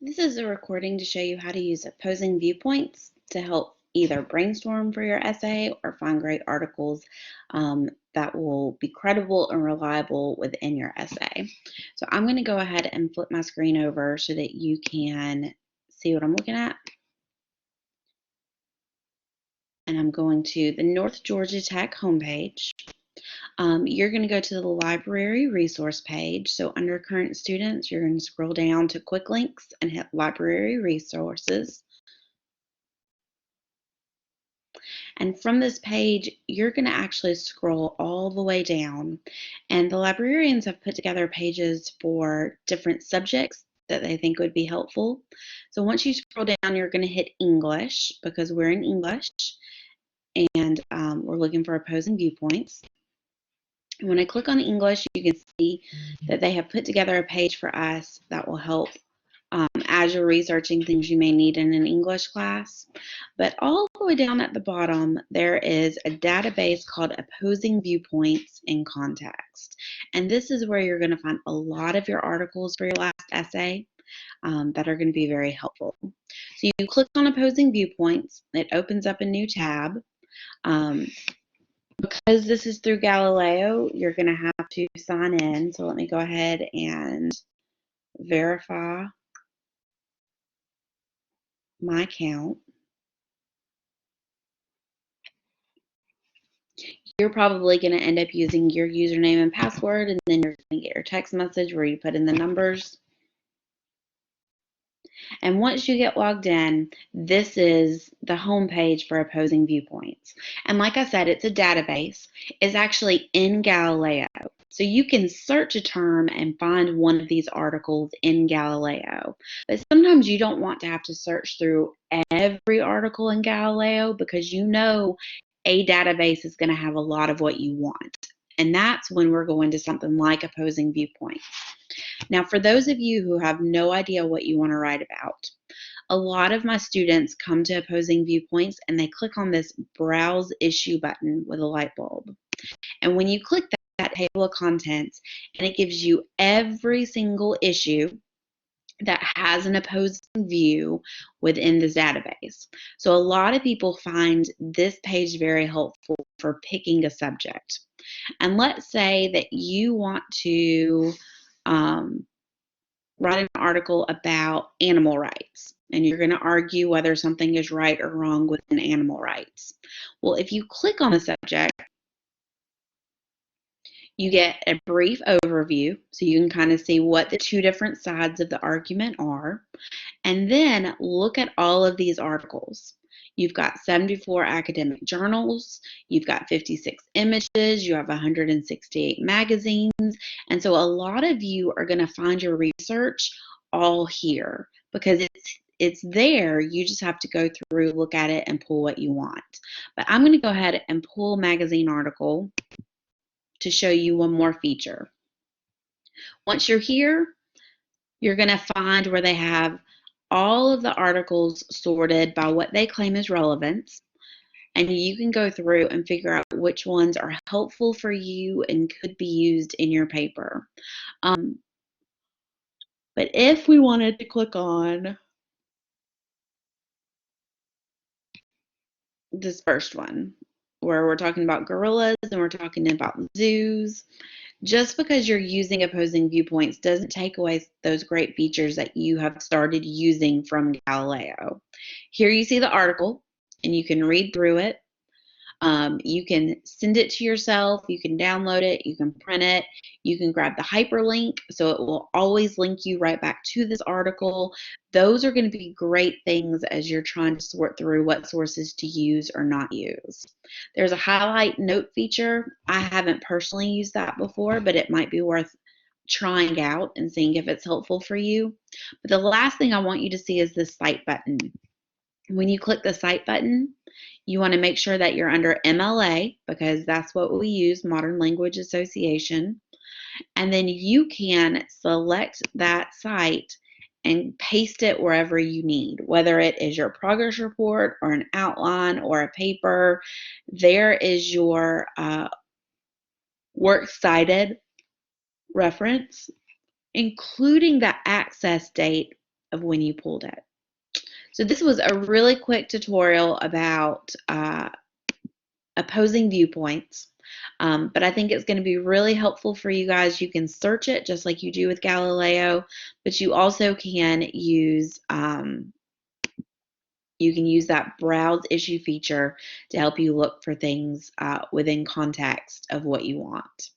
This is a recording to show you how to use opposing viewpoints to help either brainstorm for your essay or find great articles that will be credible and reliable within your essay. So I'm going to go ahead and flip my screen over so that you can see what I'm looking at. And I'm going to the North Georgia Tech homepage. You're going to go to the library resource page. So under current students, you're going to scroll down to quick links and hit library resources. And from this page, you're going to actually scroll all the way down. And the librarians have put together pages for different subjects that they think would be helpful. So once you scroll down, you're going to hit English because we're in English and we're looking for opposing viewpoints. And when I click on English, you can see that they have put together a page for us that will help as you're researching things you may need in an English class. But all the way down at the bottom, there is a database called Opposing Viewpoints in Context. And this is where you're going to find a lot of your articles for your last essay that are going to be very helpful. So you click on Opposing Viewpoints, it opens up a new tab. Because this is through Galileo, you're going to have to sign in. So let me go ahead and verify my account. You're probably going to end up using your username and password, and then you're going to get your text message where you put in the numbers. And once you get logged in, this is the home page for Opposing Viewpoints. And like I said, it's a database. It's actually in Galileo. So you can search a term and find one of these articles in Galileo. But sometimes you don't want to have to search through every article in Galileo because you know a database is going to have a lot of what you want. And that's when we're going to something like Opposing Viewpoints. Now, for those of you who have no idea what you want to write about, a lot of my students come to Opposing Viewpoints and they click on this Browse Issue button with a light bulb. And when you click that table of contents, and it gives you every single issue that has an opposing view within this database. So a lot of people find this page very helpful for picking a subject. And let's say that you want to write an article about animal rights, and you're going to argue whether something is right or wrong within animal rights. Well, if you click on the subject, you get a brief overview, so you can kind of see what the two different sides of the argument are, and then look at all of these articles. You've got 74 academic journals, you've got 56 images, you have 168 magazines, and so a lot of you are going to find your research all here because it's there. You just have to go through, look at it, and pull what you want. But I'm going to go ahead and pull a magazine article to show you one more feature. Once you're here, you're going to find where they have all of the articles sorted by what they claim is relevance, and you can go through and figure out which ones are helpful for you and could be used in your paper. But if we wanted to click on this first one, where we're talking about gorillas and we're talking about zoos, just because you're using opposing viewpoints doesn't take away those great features that you have started using from Galileo. Here you see the article, and you can read through it. You can send it to yourself, you can download it, you can print it, you can grab the hyperlink, so it will always link you right back to this article. Those are going to be great things as you're trying to sort through what sources to use or not use. There's a highlight note feature. I haven't personally used that before, but it might be worth trying out and seeing if it's helpful for you. But the last thing I want you to see is this cite button. When you click the cite button, you want to make sure that you're under MLA because that's what we use, Modern Language Association. And then you can select that cite and paste it wherever you need, whether it is your progress report or an outline or a paper. There is your works cited reference, including the access date of when you pulled it. So this was a really quick tutorial about opposing viewpoints. But I think it's going to be really helpful for you guys. You can search it just like you do with Galileo, but you also can use that browse issue feature to help you look for things within context of what you want.